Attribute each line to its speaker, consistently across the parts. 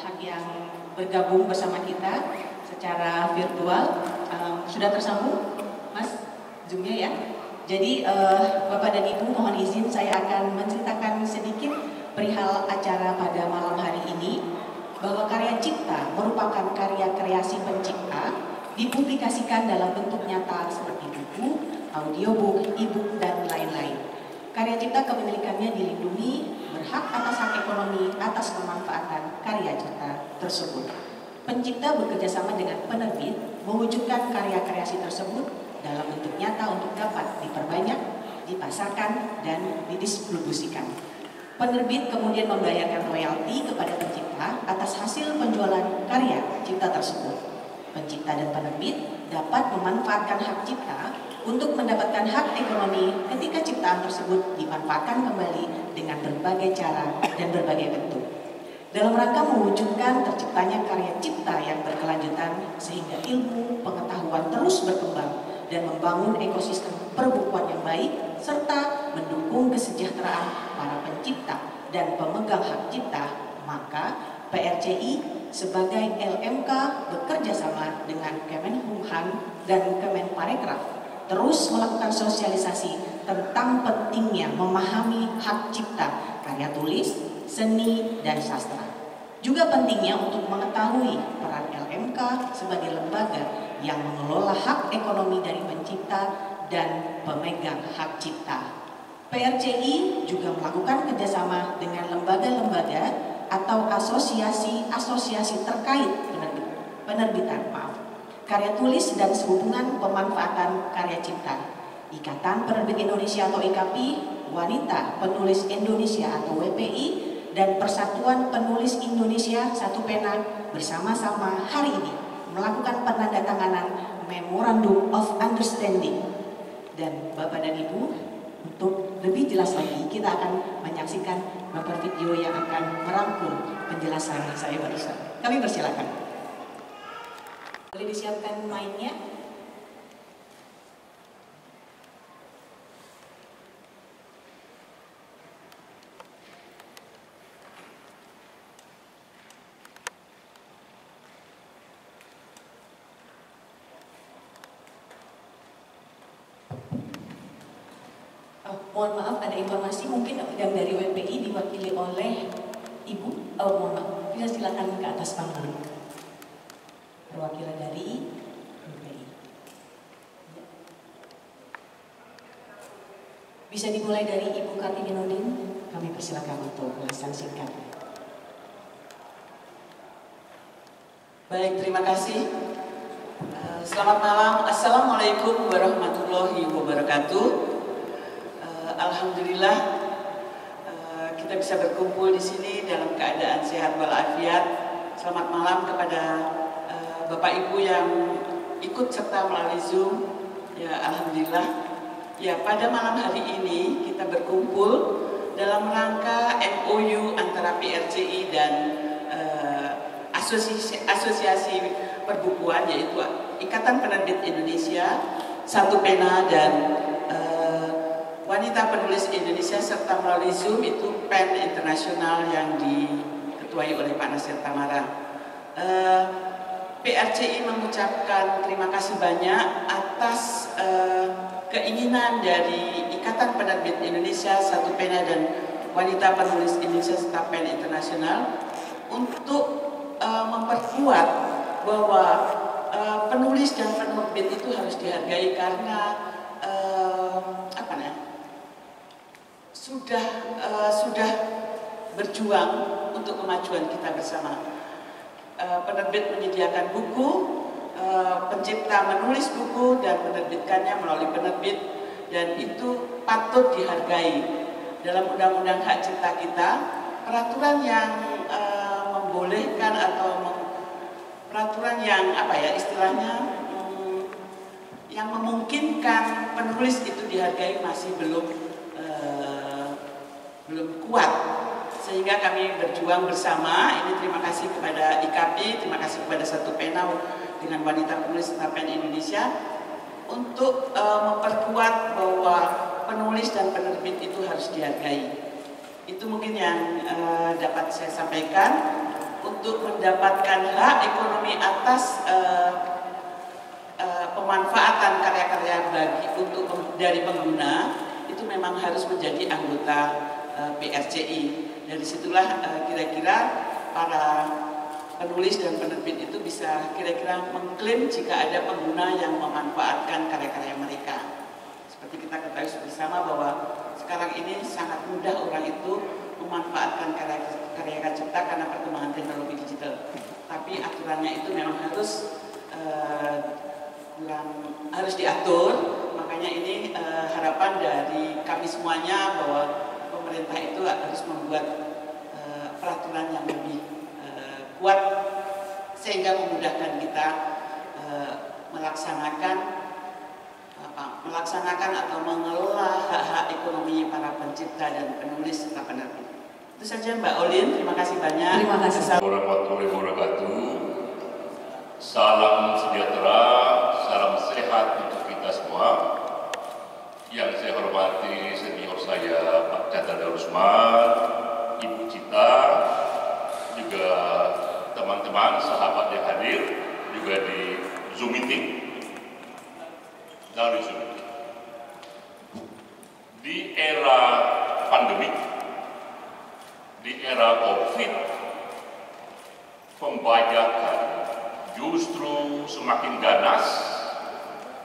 Speaker 1: pihak yang bergabung bersama kita secara virtual. Sudah tersambung, Mas, Zoom-nya ya? Jadi Bapak dan Ibu mohon izin saya akan menceritakan sedikit perihal acara pada malam hari ini, bahwa karya cipta merupakan karya kreasi pencipta dipublikasikan dalam bentuk nyata seperti buku, audiobook, e-book, dan lain-lain. Karya cipta kepemilikannya dilindungi, berhak atas hak ekonomi atas pemanfaatan karya cipta tersebut. Pencipta bekerjasama dengan penerbit mewujudkan karya kreasi tersebut dalam bentuk nyata untuk dapat diperbanyak, dipasarkan, dan didistribusikan. Penerbit kemudian membayarkan royalti kepada pencipta atas hasil penjualan karya cipta tersebut. Pencipta dan penerbit dapat memanfaatkan hak cipta untuk mendapatkan hak ekonomi ketika ciptaan tersebut dimanfaatkan kembali dengan berbagai cara dan berbagai bentuk. Dalam rangka mewujudkan terciptanya karya cipta yang berkelanjutan sehingga ilmu pengetahuan terus berkembang dan membangun ekosistem perbukuan yang baik serta mendukung kesejahteraan para pencipta dan pemegang hak cipta, maka PRCI sebagai LMK bekerja sama dengan Kemenkumham dan Kemenparekraf terus melakukan sosialisasi tentang pentingnya memahami hak cipta karya tulis, seni, dan sastra. Juga pentingnya untuk mengetahui peran LMK sebagai lembaga yang mengelola hak ekonomi dari pencipta dan pemegang hak cipta. PRCI juga melakukan kerjasama dengan lembaga-lembaga atau asosiasi-asosiasi terkait penerbitan karya tulis dan sehubungan pemanfaatan karya cipta. Ikatan Penerbit Indonesia atau IKAPI, Wanita Penulis Indonesia atau WPI, dan Persatuan Penulis Indonesia Satu Pena bersama-sama hari ini melakukan penandatanganan Memorandum of Understanding. Dan Bapak dan Ibu, untuk lebih jelas lagi kita akan menyaksikan beberapa video yang akan merangkum penjelasan saya barusan. Kami persilakan. Boleh disiapkan mic-nya. Mohon maaf, ada informasi mungkin yang dari WPI diwakili oleh Ibu. Mohon maaf, bisa silakan ke atas panggung. Perwakilan dari WPI. Bisa dimulai dari Ibu Kartini Nudin. Kami persilakan untuk ulasan singkat.
Speaker 2: Baik, terima kasih. Selamat malam. Assalamualaikum warahmatullahi wabarakatuh. Alhamdulillah kita bisa berkumpul di sini dalam keadaan sehat walafiat. Selamat malam kepada Bapak Ibu yang ikut serta melalui Zoom. Ya, alhamdulillah. Ya, pada malam hari ini kita berkumpul dalam rangka MOU antara PRCI dan asosiasi perbukuan, yaitu Ikatan Penerbit Indonesia Satu Pena dan Wanita Penulis Indonesia, serta melalui Zoom itu PEN Internasional yang diketuai oleh Pak Nasir Tamara. PRCI mengucapkan terima kasih banyak atas keinginan dari Ikatan Penerbit Indonesia Satu Pena dan Wanita Penulis Indonesia serta PEN Internasional untuk memperkuat bahwa penulis dan penerbit itu harus dihargai karena sudah berjuang untuk kemajuan kita bersama. Penerbit menyediakan buku, pencipta menulis buku dan menerbitkannya melalui penerbit, dan itu patut dihargai. Dalam undang-undang hak cipta kita, peraturan yang membolehkan atau peraturan yang istilahnya yang memungkinkan penulis itu dihargai masih belum kuat, sehingga kami berjuang bersama. Ini terima kasih kepada IKAPI, terima kasih kepada Satu Pena dengan Wanita Penulis serta PEN Indonesia untuk memperkuat bahwa penulis dan penerbit itu harus dihargai. Itu mungkin yang dapat saya sampaikan. untuk mendapatkan hak ekonomi atas pemanfaatan karya-karya dari pengguna itu memang harus menjadi anggota PRCI. Dari situlah kira-kira para penulis dan penerbit itu bisa kira-kira mengklaim jika ada pengguna yang memanfaatkan karya-karya mereka. Seperti kita ketahui bersama bahwa sekarang ini sangat mudah orang itu memanfaatkan karya cipta karena perkembangan teknologi digital. Tapi aturannya itu memang harus diatur. Makanya ini harapan dari kami semuanya bahwa pemerintah itu harus membuat peraturan yang lebih kuat sehingga memudahkan kita melaksanakan atau mengelola hak-hak ekonomi para pencipta dan penulis serta penerbit. Itu saja Mbak Olin, terima kasih banyak.
Speaker 1: Terima kasih.
Speaker 3: Assalamualaikum warahmatullahi wabarakatuh. Salam sejahtera, salam sehat untuk kita semua. Yang saya hormati senior saya Pak Chandra Darusman, Ibu Cita, juga teman-teman sahabat yang hadir juga di Zoom meeting. Dari Zoom. Di era pandemik, di era COVID, pembajakan justru semakin ganas,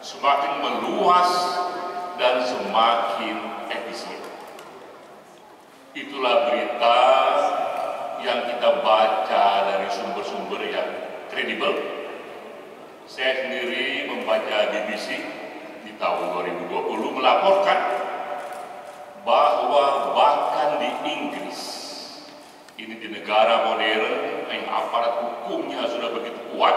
Speaker 3: semakin meluas, dan semakin efisien. Itulah berita yang kita baca dari sumber-sumber yang kredibel. Saya sendiri membaca BBC di tahun 2020 melaporkan bahwa bahkan di Inggris, ini di negara modern yang aparat hukumnya sudah begitu kuat,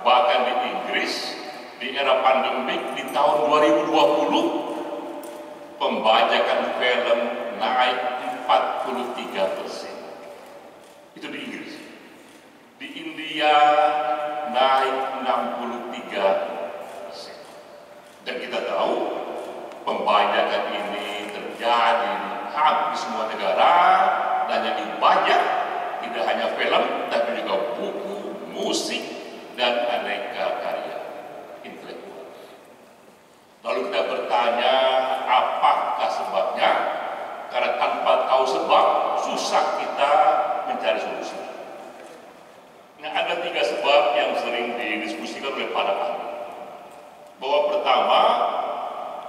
Speaker 3: bahkan di Inggris di era pandemik di tahun 2020 pembajakan film naik 43%. Itu di Inggris. Di India naik 63%. Dan kita tahu pembajakan ini terjadi di hampir semua negara, dan yang dibajak tidak hanya film, tapi juga buku, musik, dan aneka karya intelektual. Lalu kita bertanya, apakah sebabnya? Karena tanpa tahu sebab, susah kita mencari solusi. Nah, ada 3 sebab yang sering didiskusikan oleh para ahli. Bahwa pertama,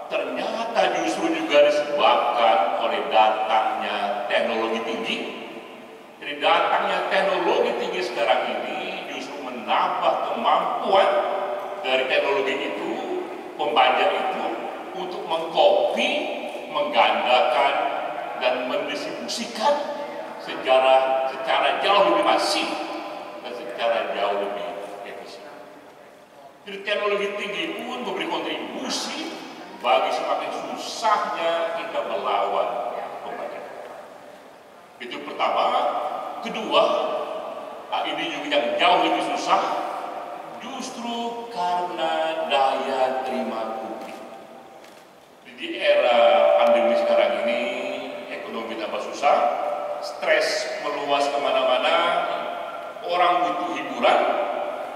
Speaker 3: ternyata justru juga disebabkan oleh datangnya teknologi tinggi. Jadi datangnya teknologi tinggi sekarang ini justru menambah kemampuan dari teknologi itu, pembajak itu, untuk mengcopy, menggandakan, dan mendistribusikan secara jauh lebih masif dan secara jauh lebih efisien. Jadi teknologi tinggi pun memberi kontribusi bagi semakin susahnya kita melawan pembajakan. Itu pertama. Kedua, ini juga yang jauh lebih susah, justru karena daya terima publik. Di era pandemi sekarang ini, ekonomi tambah susah, stres meluas kemana-mana, orang butuh hiburan.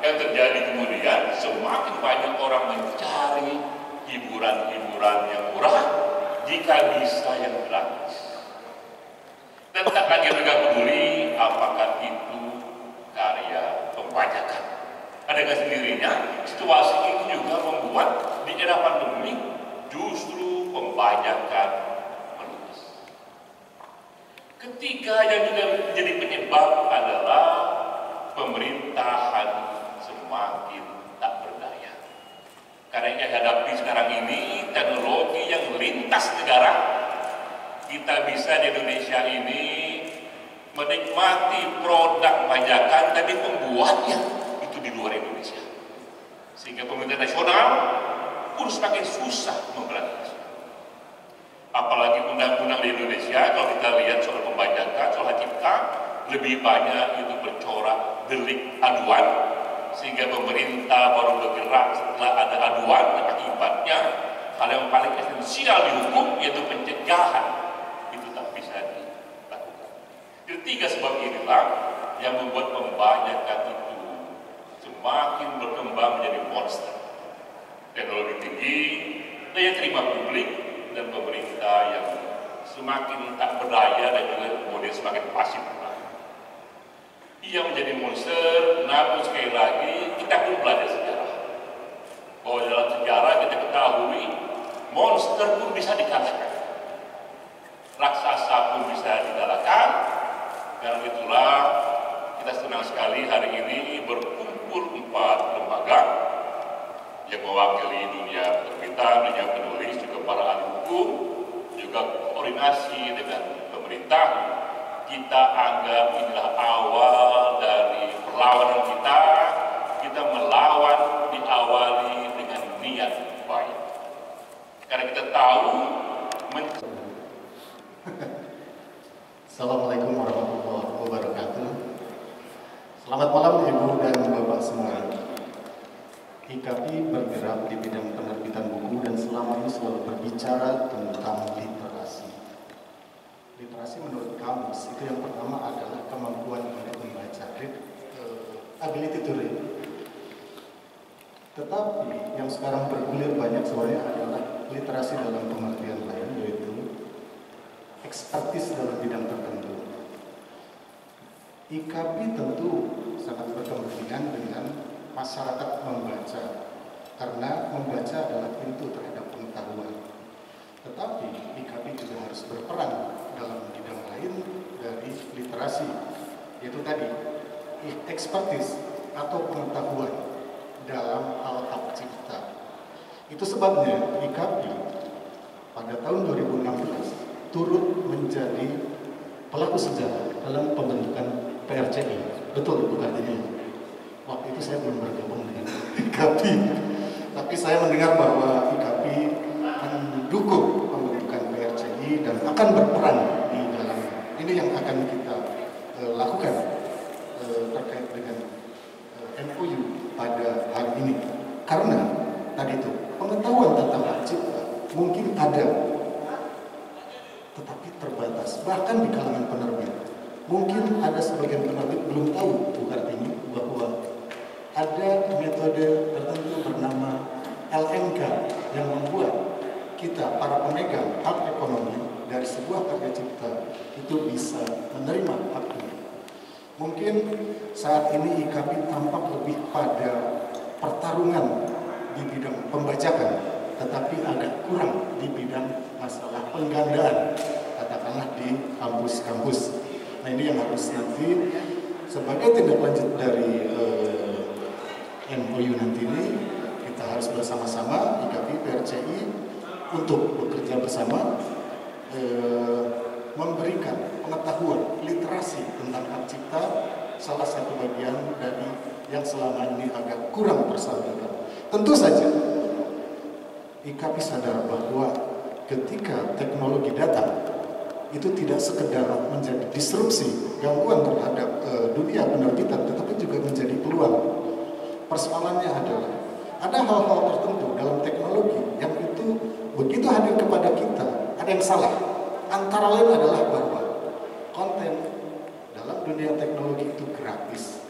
Speaker 3: Yang terjadi kemudian, semakin banyak orang mencari hiburan-hiburan yang murah, jika bisa yang gratis. Dan tak lagi mereka peduli apakah itu karya pembajakan. Dengan sendirinya, situasi itu juga membuat di era pandemi justru pembajakan meluas. Ketiga yang juga menjadi penyebab adalah pemerintahan semakin tak berdaya. Karena yang hadapi sekarang ini teknologi yang lintas negara, kita bisa di Indonesia ini menikmati produk bajakan, tapi pembuatnya itu di luar Indonesia. Sehingga pemerintah nasional pun semakin susah memberantas. Apalagi undang-undang di Indonesia, kalau kita lihat soal pembajakan, soal hak cipta, lebih banyak itu bercorak delik aduan, sehingga pemerintah baru bergerak setelah ada aduan. Dan akibatnya hal yang paling esensial di hukum, yaitu pencegahan, itu tak bisa dilakukan. Jadi 3 sebab inilah yang membuat kebanyakan itu semakin berkembang menjadi monster. Teknologi tinggi, daya terima publik, dan pemerintah yang semakin tak berdaya dan juga kemudian semakin pasif. Ia menjadi monster, namun sekali lagi kita pun belajar sejarah. Bahwa dalam sejarah kita ketahui, monster pun bisa dikalahkan. Raksasa pun bisa dikalahkan. Dan itulah kita senang sekali hari ini berkumpul 4 lembaga yang mewakili dunia penerbitan, dunia penulis, juga para ahli hukum, juga koordinasi dengan pemerintah. Kita anggap inilah awal dari perlawanan kita. Kita melawan diawali dengan niat baik. Karena kita tahu
Speaker 4: Assalamualaikum warahmatullahi wabarakatuh. Selamat malam Ibu dan Bapak semua. IKAPI bergerak di bidang penerbitan buku dan selama ini selalu berbicara tentang literasi. Literasi menurut kamus itu yang pertama adalah kemampuan untuk membaca, ability to read. Tetapi yang sekarang bergulir banyak suaranya adalah literasi dalam pengertian lain, yaitu ekspertis dalam bidang tertentu. IKAPI tentu sangat berkepentingan dengan masyarakat membaca, karena membaca adalah pintu terhadap pengetahuan. Tetapi IKAPI juga harus berperan dalam bidang lain dari literasi, yaitu tadi ekspertis atau pengetahuan dalam hal hak cipta. Itu sebabnya IKAPI pada tahun 2016 turut menjadi pelaku sejarah dalam pembentukan PRCI. Betul Ibu artinya. Waktu itu saya belum bergabung dengan IKAPI, tapi saya mendengar bahwa IKAPI mendukung pembentukan PRCI dan akan berperan di dalamnya. Ini yang akan kita lakukan terkait dengan MOU pada hari ini. Karena tadi itu pengetahuan tentang hak cipta mungkin ada, tetapi terbatas, bahkan di kalangan penerbit. Mungkin ada sebagian penerbit belum tahu Bu Kartini bahwa ada metode tertentu bernama LMK yang membuat kita, para pemegang hak ekonomi dari sebuah karya cipta itu bisa menerima haknya. Mungkin saat ini IKAPI tampak lebih pada pertarungan di bidang pembajakan, tetapi agak kurang di bidang masalah penggandaan, katakanlah di kampus-kampus. Nah ini yang harus nanti sebagai tindak lanjut dari MOU nanti ini, kita harus bersama-sama IKAPI, PRCI untuk bekerja bersama memberikan pengetahuan literasi tentang hak cipta, salah satu bagian dari yang selama ini agak kurang tersampaikan. Tentu saja IKAPI sadar bahwa ketika teknologi datang itu tidak sekedar menjadi disrupsi, gangguan terhadap dunia penerbitan, tetapi juga menjadi peluang. Persoalannya adalah ada hal-hal tertentu dalam teknologi yang itu begitu hadir kepada kita, ada yang salah. Antara lain adalah bahwa konten dalam dunia teknologi itu gratis.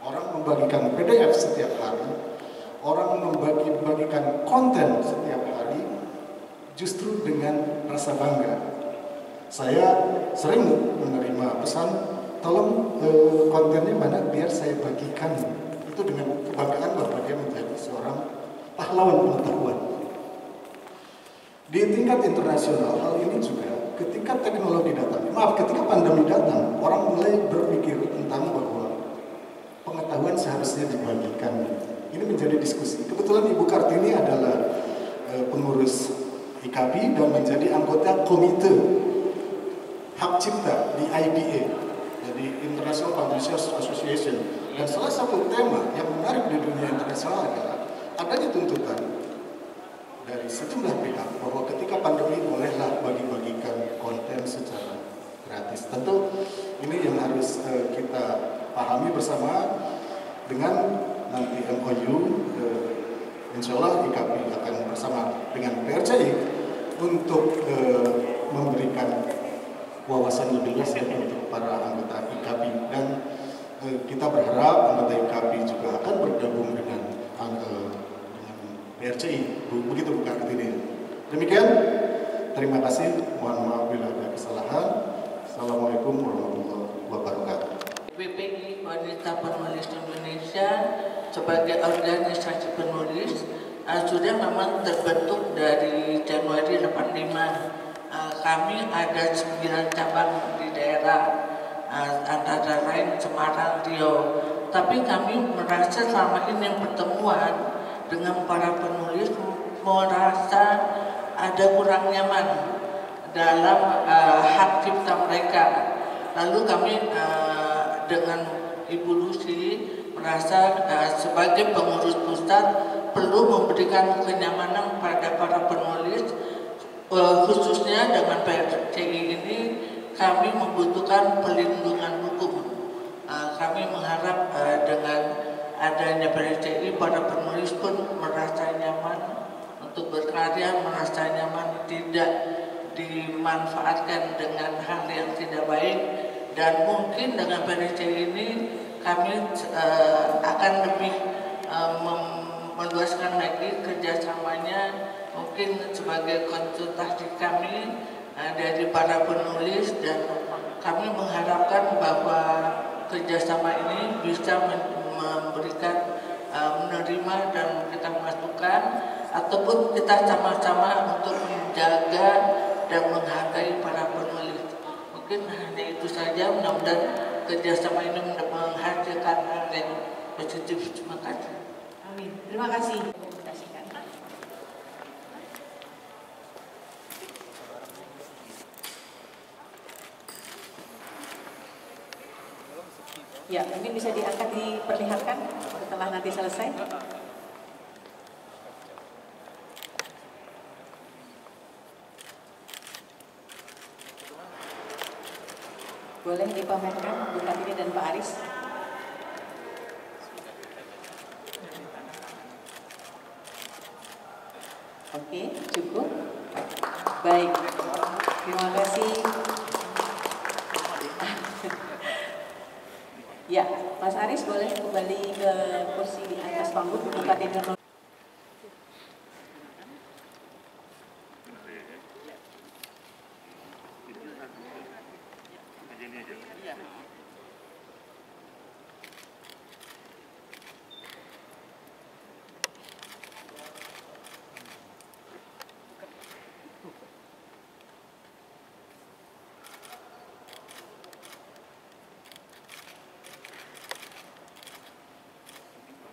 Speaker 4: Orang membagikan PDF setiap hari, orang membagikan konten setiap hari, justru dengan rasa bangga. Saya sering menerima pesan, tolong kontennya mana biar saya bagikan. Itu dengan kebanggaan bahwa dia menjadi seorang pahlawan pengetahuan. Di tingkat internasional, hal ini juga ketika teknologi datang, ketika pandemi datang, orang mulai berpikir tentang bahwa pengetahuan seharusnya dibagikan. Ini menjadi diskusi. Kebetulan Ibu Kartini adalah pengurus IKAPI dan menjadi anggota komite hak cipta di IPA, jadi International Publishers Association. Dan salah satu tema yang menarik di dunia internasional adalah adanya tuntutan dari sejumlah pihak bahwa ketika pandemi bolehlah bagi-bagikan konten secara gratis. Tentu ini yang harus kita pahami bersama dengan nanti MOU. Insya Allah IKAPI akan bersama dengan PRCI untuk memberikan wawasan lebih luas untuk para anggota IKAPI. Dan kita berharap anggota IKAPI juga akan bergabung dengan PRCI. Begitu Bu Kartini. Demikian, terima kasih. Mohon maaf bila ada kesalahan. Assalamualaikum warahmatullahi wabarakatuh.
Speaker 5: WPI Wanita Penulis Indonesia sebagai organisasi penulis sudah memang terbentuk dari Januari 85. Kami ada 9 cabang di daerah, antara lain Semarang, Riau. Tapi kami merasa selama ini yang pertemuan dengan para penulis merasa ada kurang nyaman dalam hak cipta mereka. Lalu kami dengan Ibu Lucy merasa sebagai pengurus pusat perlu memberikan kenyamanan pada para penulis, khususnya dengan PRCI ini kami membutuhkan perlindungan hukum. Kami mengharap dengan adanya PRCI para penulis pun merasa nyaman untuk berkarya, merasa nyaman tidak dimanfaatkan dengan hal yang tidak baik, dan mungkin dengan PRCI ini kami akan lebih meluaskan lagi kerjasamanya, mungkin sebagai konsultasi kami dari para penulis, dan kami mengharapkan bahwa kerjasama ini bisa memberikan menerima dan memberikan masukan, ataupun kita sama-sama untuk menjaga dan menghargai para penulis. Mungkin hanya itu saja, mudah-mudahan kerjasama ini menghasilkan hal yang positif. Terima kasih.
Speaker 1: Amin. Terima kasih. Ya, mungkin bisa diangkat, diperlihatkan setelah nanti selesai. Boleh dipamerkan Bu Kartini dan Pak Aris. Oke, cukup. Baik, terima kasih. Ya, Mas Aris boleh kembali ke kursi di atas panggung. Bu Kartini.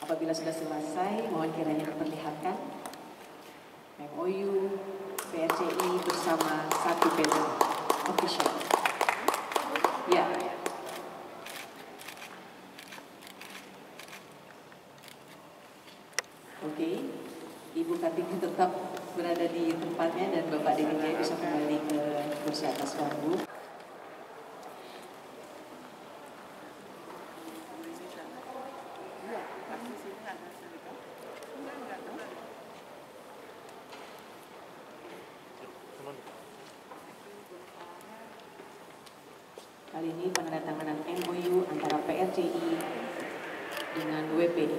Speaker 1: Apabila sudah selesai, mohon kiranya diperlihatkan MOU PRCI bersama satu pena official. Ya. Oke, Ibu Kartini tetap berada di tempatnya dan Bapak Denny bisa kembali ke kursi atas panggung. Kali ini penandatanganan MOU antara PRCI dengan WPI.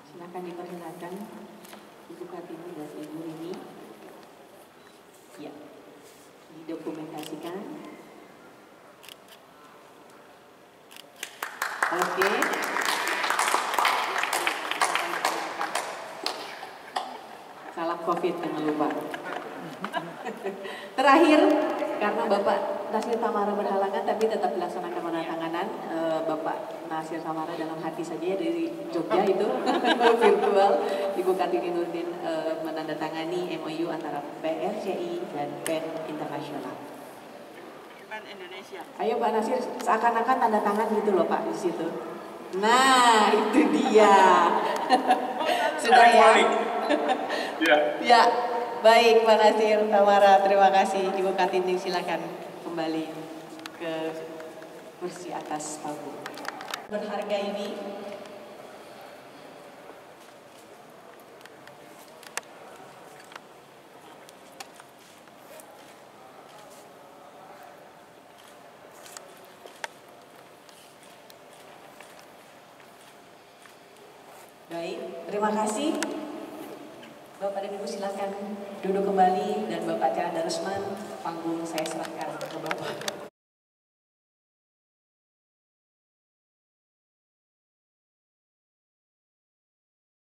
Speaker 1: Silakan diperlihatkan Ibu Kartini dan Ibu ini. Ya. Didokumentasikan. Oke. Salam COVID jangan lupa. Terakhir, karena Bapak Nasir Samara berhalangan, tapi tetap dilaksanakan penandatanganan Bapak Nasir Samara dalam hati saja dari Jogja itu virtual. Ibu Kartini Nurdin menandatangani MOU antara PRCI dan PEN Internasional.
Speaker 2: PEN Indonesia.
Speaker 1: Ayo Pak Nasir, seakan-akan tanda tangan gitu loh Pak di situ. Nah, itu dia. Sudah ya?
Speaker 3: Ya.
Speaker 1: Ya, baik Pak Nasir Samara, terima kasih. Ibu Kartini silakan kembali ke ke kursi atas panggung. Berharga ini baik, terima kasih. Bapak dan Ibu silakan duduk kembali dan Bapak Tera Darusman, panggung saya serahkan ke Bapak.